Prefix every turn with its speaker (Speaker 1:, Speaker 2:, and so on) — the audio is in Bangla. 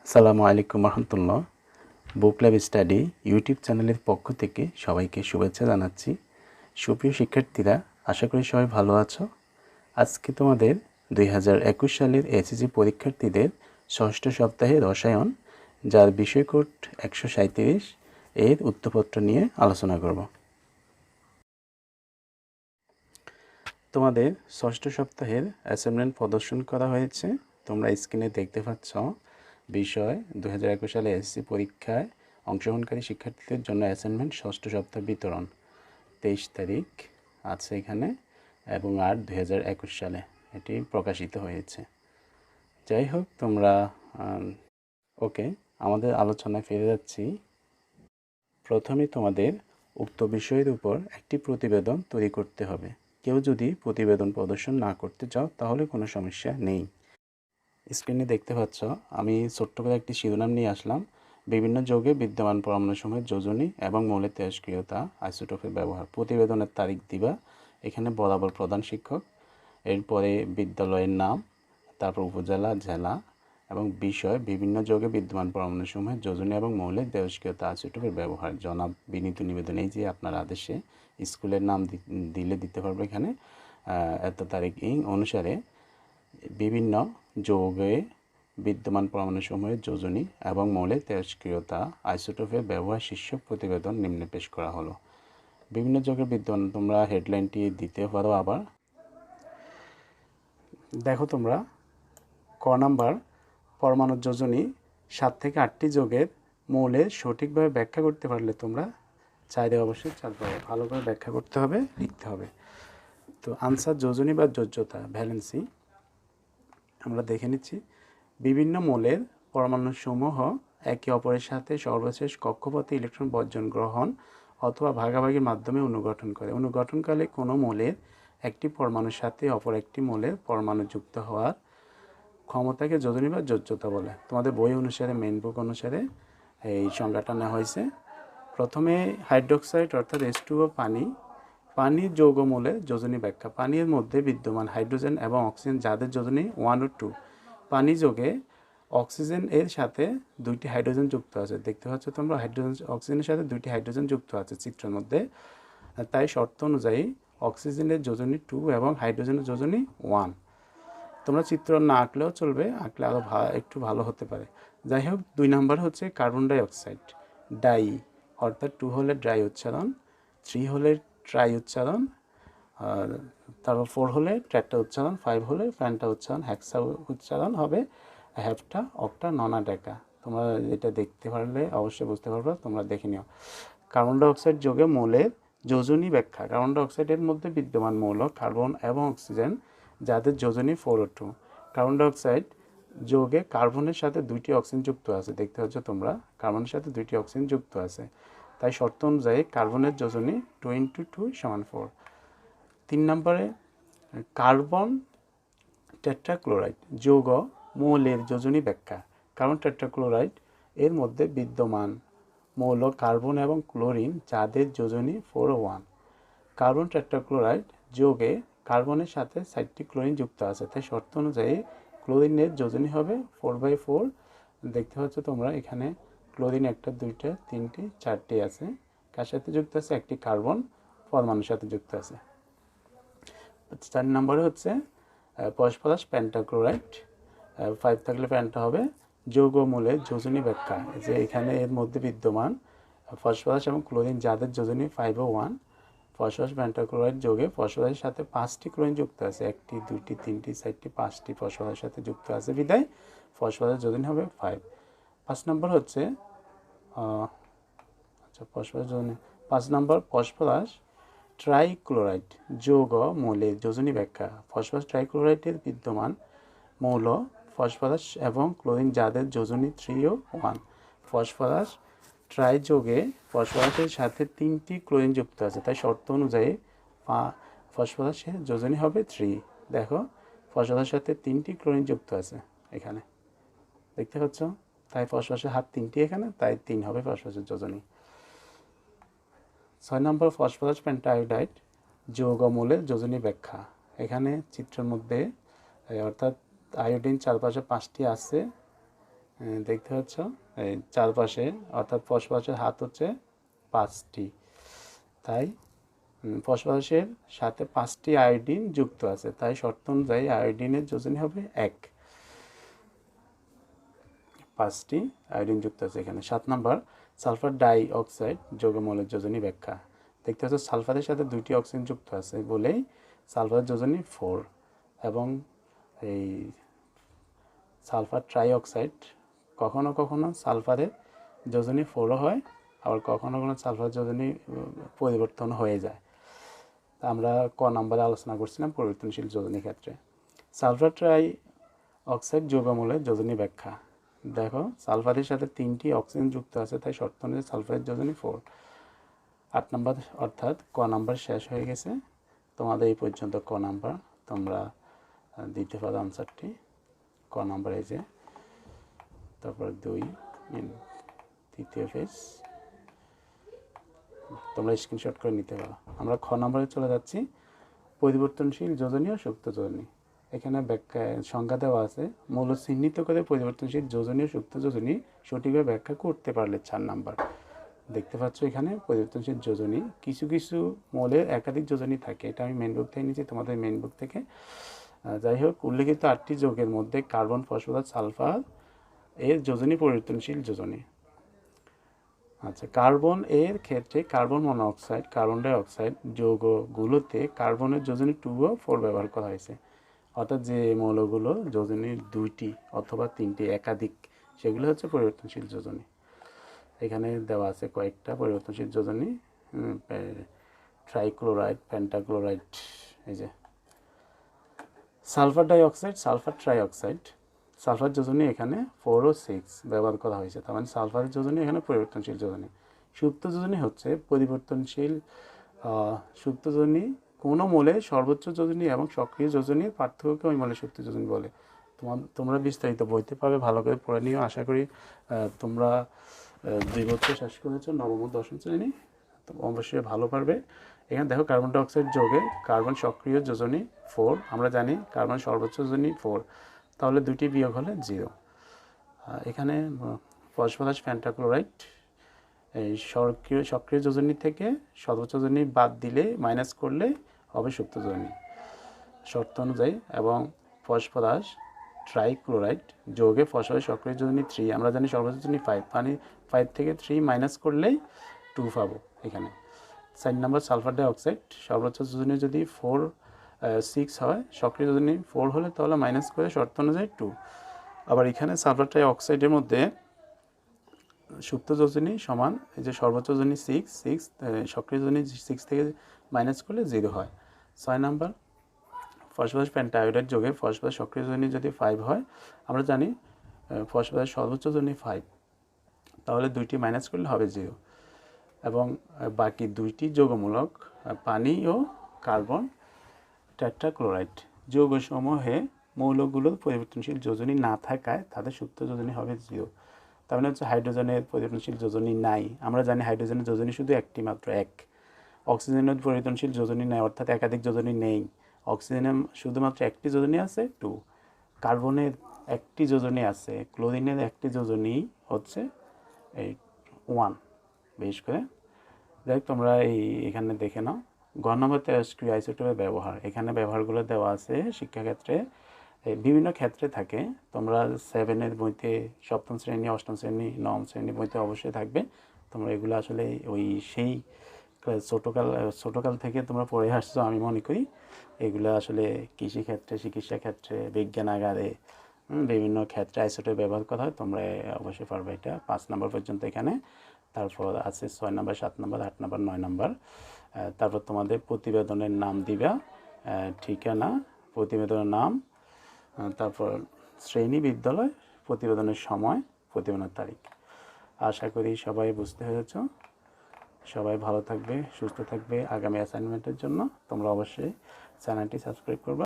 Speaker 1: আসসালামু আলাইকুম রহমতুল্লাহ। বুকল্যাব স্টাডি ইউটিউব চ্যানেলের পক্ষ থেকে সবাইকে শুভেচ্ছা জানাচ্ছি। সুপ্রিয় শিক্ষার্থীরা, আশা করি সবাই ভালো আছো। আজকে তোমাদের 2021 সালের এসএসসি পরীক্ষার্থীদের ষষ্ঠ সপ্তাহে রসায়ন, যার বিষয়কোড 137 এর উত্তরপত্র নিয়ে আলোচনা করব। তোমাদের ষষ্ঠ সপ্তাহের অ্যাসাইনমেন্ট প্রদর্শন করা হয়েছে, তোমরা স্ক্রিনে দেখতে পাচ্ছ। বিষয় 2021 সালে এসএসসি পরীক্ষায় অংশগ্রহণকারী শিক্ষার্থীদের জন্য অ্যাসাইনমেন্ট ষষ্ঠ সপ্তাহ বিতরণ 23 তারিখ আছে এখানে এবং 8 2021 সালে এটি প্রকাশিত হয়েছে। যাই হোক, তোমরা ওকে, আমাদের আলোচনায় ফিরে যাচ্ছি। প্রথমে তোমাদের উক্ত বিষয়ের উপর একটি প্রতিবেদন তৈরি করতে হবে। কেউ যদি প্রতিবেদন প্রদর্শন না করতে চাও তাহলে কোনো সমস্যা নেই। স্ক্রিনে দেখতে পাচ্ছ, আমি ছোট্ট করে একটি শিরোনাম নিয়ে আসলাম। বিভিন্ন যৌগে বিদ্যমান পরমাণুসমূহের যোজনী এবং মৌলের তেজস্ক্রিয়তা, আইসোটোপের ব্যবহার। প্রতিবেদনের তারিখ দিবা এখানে বরাবর প্রধান শিক্ষক, এরপরে বিদ্যালয়ের নাম, তারপর উপজেলা, জেলা এবং বিষয় বিভিন্ন যৌগে বিদ্যমান পরমাণুসমূহের যোজনী এবং মৌলের তেজস্ক্রিয়তা, আইসোটোপের ব্যবহার। জনাব বিনীত নিবেদন, এই যে আপনার আদেশে স্কুলের নাম দিলে দিতে পারবো এখানে। এত তারিখ অনুসারে বিভিন্ন যৌগে বিদ্যমান পরমাণুসমূহের যোজনী এবং মৌলের তেজস্ক্রিয়তা, আইসোটোপের ব্যবহার শীর্ষক প্রতিবেদন নিম্নে পেশ করা হলো। বিভিন্ন যৌগের বিদ্যমান, তোমরা হেডলাইনটি দিতে পারো। আবার দেখো তোমরা, ক নাম্বার, পরমাণুর যোজনী 7 থেকে 8টি যৌগের মৌলের সঠিকভাবে ব্যাখ্যা করতে পারলে তোমরা চাইলে অবশ্যই 4 পাবে। ভালো করে ব্যাখ্যা করতে হবে, লিখতে হবে। তো আনসার, যোজনী বা যোজ্যতা, ভ্যালেন্সি আমরা দেখে নিচ্ছি। বিভিন্ন মৌলের পরমাণুসমূহ একে অপরের সাথে সর্বশেষ কক্ষপথে ইলেকট্রন বর্জন গ্রহণ অথবা ভাগাভাগির মাধ্যমে অনুগঠন করে। অনুগঠনকালে কোনো মৌলের একটি পরমাণুর সাথে অপর একটি মৌলের পরমাণু যুক্ত হওয়ার ক্ষমতাকে যোজনী বা যোজ্যতা বলে। তোমাদের বই অনুসারে, মেইন বুক অনুসারে এই সংজ্ঞাটা নেওয়া হয়েছে। প্রথমে হাইড্রোক্সাইড অর্থাৎ H2O পানির যৌগমূলের যোজনী ব্যাখ্যা। পানির মধ্যে বিদ্যমান হাইড্রোজেন এবং অক্সিজেন যাদের যোজনী 1 ও 2। পানি যোগে অক্সিজেন এর সাথে 2টি হাইড্রোজেন যুক্ত আছে। দেখতে পাচ্ছ তোমরা, অক্সিজেনের সাথে 2টি হাইড্রোজেন যুক্ত আছে চিত্রের মধ্যে। তাই শর্ত অনুযায়ী অক্সিজেনের যোজনী 2 এবং হাইড্রোজেনের যোজনী 1। তোমরা চিত্র না আঁকলেও চলবে, আঁকলে আরও একটু ভালো হতে পারে। যাই হোক, 2 নাম্বার হচ্ছে কার্বন ডাই অক্সাইড, ডাই অর্থাৎ 2 হলে ড্রাই উচ্চারণ, 3 হলে ট্রাই উচ্চারণ, আর তারপর 4 হলে ট্র্যাটা উচ্চারণ, 5 হলে ফ্যান্টা উচ্চারণ, হ্যাক্সা উচ্চারণ হবে, হ্যাপটা, অক্টা, ননা, ডেকা। তোমরা এটা দেখতে পারলে অবশ্যই বুঝতে পারবে, তোমরা দেখে নিও। কার্বন ডাই অক্সাইড যোগে মৌলের যোজনী ব্যাখ্যা। কার্বন ডাই অক্সাইডের মধ্যে বিদ্যমান মৌল কার্বন এবং অক্সিজেন যাদের যোজনী 4 ও 2। কার্বন ডাই অক্সাইড যোগে কার্বনের সাথে 2টি অক্সিজেন যুক্ত আছে। দেখতে পাচ্ছ তোমরা, কার্বনের সাথে 2টি অক্সিজেন যুক্ত আছে। তাই শর্ত অনুযায়ী কার্বনের যোজনী 2 × 2 = 4। 3 নম্বরে কার্বন টেট্রাক্লোরাইড যৌগ মৌলের যোজনী ব্যাখ্যা। কার্বন টেট্রাক্লোরাইড এর মধ্যে বিদ্যমান মৌল কার্বন এবং ক্লোরিন যাদের যোজনী 4 ও 1। কার্বন টেট্রাক্লোরাইড যৌগে কার্বনের সাথে 4টি ক্লোরিন যুক্ত আছে। তাই শর্ত অনুযায়ী ক্লোরিনের যোজনী হবে 4/4। দেখতে পাচ্ছ তোমরা এখানে ক্লোরিন 1, 2, 3, 4টি আছে। কার সাথে যুক্ত আছে? একটি কার্বন পরমাণুর সাথে যুক্ত আছে। 4 নম্বরে হচ্ছে ফসফরাস পেন্টাক্লোরাইড, 5 থাকলে প্যান্টা হবে। যৌগ মৌলের যোজনী ব্যাখ্যা, যে এখানে এর মধ্যে বিদ্যমান ফসফরাস এবং ক্লোরিন যাদের যোজনী 5 ও 1। ফসফরাস পেন্টাক্লোরাইড যৌগে ফসফরাসের সাথে 5টি ক্লোরিন যুক্ত আছে। 1টি, 2টি, 3টি, 4টি, 5টি ফসফরাসের সাথে যুক্ত আছে বিদায় ফসফরাসের যোজনী হবে 5। 5 নম্বর হচ্ছে ফসফরাস যোজনী 5 নম্বর ফসফরাস ট্রাইক্লোরাইড যৌগ মৌলের যোজনী ব্যাখ্যা। ফসফরাস ট্রাইক্লোরাইডের বিদ্যমান মৌল ফসফরাস এবং ক্লোরিন যাদের যোজনী 3 ও 1। ফসফরাস ট্রাই যোগে ফসফরাসের সাথে 3টি ক্লোরিন যুক্ত আছে। তাই শর্ত অনুযায়ী ফসফরাসের যোজনী হবে 3। দেখো, ফসফরাসের সাথে 3টি ক্লোরিন যুক্ত আছে এখানে, দেখতে পাচ্ছ। তাই ফসফরাসের হাত 3টি এখানে, তাই 3 হবে ফসফরাসের যোজনী। 6 নম্বর ফসফরাস পেন্টাআয়োডাইড যৌগ মৌলের যোজনী ব্যাখ্যা। এখানে চিত্রের মধ্যে অর্থাৎ আয়োডিন চারপাশে 5টি আছে, দেখতে পাচ্ছ এই চারপাশে অর্থাৎ ফসফরাসের হাত হচ্ছে 5টি, তাই ফসফরাসের সাথে 5টি আয়োডিন যুক্ত আছে, তাই শর্ত অনুযায়ী আয়োডিনের যোজনী হবে 1। 5টি আয়োডিন যুক্ত আছে এখানে। 7 নম্বর সালফার ডাই অক্সাইড যৌগমূলের যোজনী ব্যাখ্যা। দেখতে পাচ্ছ সালফারের সাথে 2টি অক্সিজেন যুক্ত আছে বলেই সালফারের যোজনী 4, এবং এই সালফার ট্রাই অক্সাইড কখনো কখনো সালফারের যোজনী 4ও হয়, আবার কখনো কখনো সালফার যোজনী পরিবর্তন হয়ে যায়। আমরা ক নম্বরে আলোচনা করছিলাম পরিবর্তনশীল যোজনীর ক্ষেত্রে। সালফার ট্রাই অক্সাইড যৌগমূলের যোজনী ব্যাখ্যা। দেখো সালফারের সাথে 3টি অক্সিজেন যুক্ত আছে, তাই শর্ত অনুযায়ী সালফারের যোজনী 4। 8 নম্বর অর্থাৎ ক নাম্বার শেষ হয়ে গেছে। তোমাদের এই পর্যন্ত ক নাম্বার তোমরা দিতে পারো আনসারটি। ক নাম্বার এই যে, তারপর 2 তৃতীয় পেজ তোমরা স্ক্রিনশট করে নিতে পারো। আমরা খ নাম্বারে চলে যাচ্ছি, পরিবর্তনশীল যোজনী ও সুপ্ত যোজনী। এখানে ব্যাখ্যায় সংজ্ঞা দেওয়া আছে, মূল চিহ্নিত করে পরিবর্তনশীল যোজনী ও সুপ্ত যোজনী সঠিকভাবে ব্যাখ্যা করতে পারলে 4 নাম্বার। দেখতে পাচ্ছ এখানে পরিবর্তনশীল যোজনী, কিছু কিছু মৌলের একাধিক যোজনী থাকে, এটা আমি মেন বুক থেকে নিয়েছি, তোমাদের মেন বুক থেকে। যাই হোক, উল্লেখিত 8টি যৌগের মধ্যে কার্বন, ফসফরাস, সালফার এর যোজনী পরিবর্তনশীল যোজনী। আচ্ছা, কার্বন এর ক্ষেত্রে carbon monoxide, carbon die oxide যৌগগুলোতে কার্বনের যোজনী 2 ও 4 ব্যবহার করা হয়েছে। অর্থাৎ যে মৌলগুলো যোজনী 2টি অথবা 3টি একাধিক, সেগুলো হচ্ছে পরিবর্তনশীল যোজনী। এখানে দেওয়া আছে কয়েকটা পরিবর্তনশীল যোজনী, ট্রাইক্লোরাইড, পেন্টাক্লোরাইড। এই যে sulphur dioxide, sulphur trioxide, sulphur যোজনী এখানে 4 ও 6 ব্যবহার করা হয়েছে, তার মানে সালফারের যোজনী এখানে পরিবর্তনশীল যোজনী। সুপ্ত যোজনী হচ্ছে পরিবর্তনশীল সুপ্ত যোজনী কোনো মৌলে সর্বোচ্চ যোজনী এবং সক্রিয় যোজনীর পার্থক্যকে ওই মৌলের সুপ্ত যোজনী বলে। তোমরা বিস্তারিত বইতে পাবে, ভালো করে পড়ে নিও। আশা করি তোমরা 2 বছর শেষ করেছো, নবম ও দশম শ্রেণী, তো অবশ্যই ভালো পারবে। এখানে দেখো কার্বন ডাই অক্সাইড যৌগে কার্বন সক্রিয় যোজনী 4, আমরা জানি কার্বন সর্বোচ্চ যোজনী 4, তাহলে 2টি বিয়োগ হলে 0। এখানে ফসফরাস পেন্টাক্লোরাইড এই সক্রিয় যোজনী থেকে সর্বোচ্চ যোজনী বাদ দিলে মাইনাস করলে হবে সুপ্ত যোজনী শর্ত অনুযায়ী। এবং ফসফরাস ট্রাইক্লোরাইড যৌগে ফসফরাস সক্রিয় যোজনী 3, আমরা জানি সর্বোচ্চ যোজনী 5, মানে 5 থেকে 3 মাইনাস করলেই 2 পাবো এখানে। 4 নম্বর সালফার ডাই অক্সাইড সর্বোচ্চ যোজনী যদি 6 হয়, সক্রিয় যোজনী 4 হলে তাহলে মাইনাস করে শর্ত অনুযায়ী 2। আবার এখানে সালফার ডাই অক্সাইডের মধ্যে সুপ্ত যোজনী সমান এই যে সর্বোচ্চ যোজনী 6, সক্রিয় যোজনী 6 থেকে মাইনাস করলে 0 হয়। 6 নম্বর ফসফরাস পেন্টায়োডাইড যোগে ফসফরাস সক্রিয় যোজনী যদি 5 হয়, আমরা জানি ফসফরাস সর্বোচ্চ যোজনী 5, তাহলে 2টি মাইনাস করলে হবে 0। এবং বাকি 2টি যৌগমূলক পানি ও কার্বন টেট্রাক্লোরাইড যৌগসমূহে মৌলগুলোর পরিবর্তনশীল যোজনী না থাকায় তাদের সুপ্ত যোজনী হবে 0। তার মানে হচ্ছে হাইড্রোজেনের পরিবর্তনশীল যোজনী নাই, আমরা জানি হাইড্রোজেনের যোজনী শুধু একটি মাত্র 1। অক্সিজেনের পরিবর্তনশীল যোজনী নাই, অর্থাৎ একাধিক যোজনী নেই। অক্সিজেনের শুধুমাত্র একটি যোজনী আছে 2, কার্বনের একটি যোজনী আছে, ক্লোরিনের একটি যোজনী হচ্ছে এই 1। বিশেষ করে দেখ তোমরা এখানে দেখে নাও। গ নম্বর তেজস্ক্রিয় আইসোটোপের ব্যবহার, এখানে ব্যবহারগুলো দেওয়া আছে শিক্ষাক্ষেত্রে, বিভিন্ন ক্ষেত্রে থাকে। তোমরা 7-এর বইতে, সপ্তম শ্রেণী, অষ্টম শ্রেণী, নবম শ্রেণী বইতে অবশ্যই থাকবে। তোমরা এগুলো আসলে সেই ছোটোকাল থেকে তোমরা পড়ে আসছো, আমি মনে করি। এগুলো আসলে কৃষিক্ষেত্রে, চিকিৎসা ক্ষেত্রে, বিজ্ঞানাগারে, বিভিন্ন ক্ষেত্রে আইসোটোপ ব্যবহার করা হয়, তোমরা অবশ্যই পারবে এটা। 5 নম্বর পর্যন্ত এখানে, তারপর আছে 6 নম্বর, 7 নম্বর, 8 নম্বর, 9 নম্বর। তারপর তোমাদের প্রতিবেদনের নাম দিবা, ঠিকানা, প্রতিবেদনের নাম, তারপর শ্রেণী, বিদ্যালয়, প্রতিবেদনের সময়, প্রতিবেদনের তারিখ। আশা করি সবাই বুঝতে পেরেছ। সবাই ভালো থাকবে, সুস্থ থাকবে। আগামী অ্যাসাইনমেন্টের জন্য তোমরা অবশ্যই চ্যানেলটি সাবস্ক্রাইব করবে।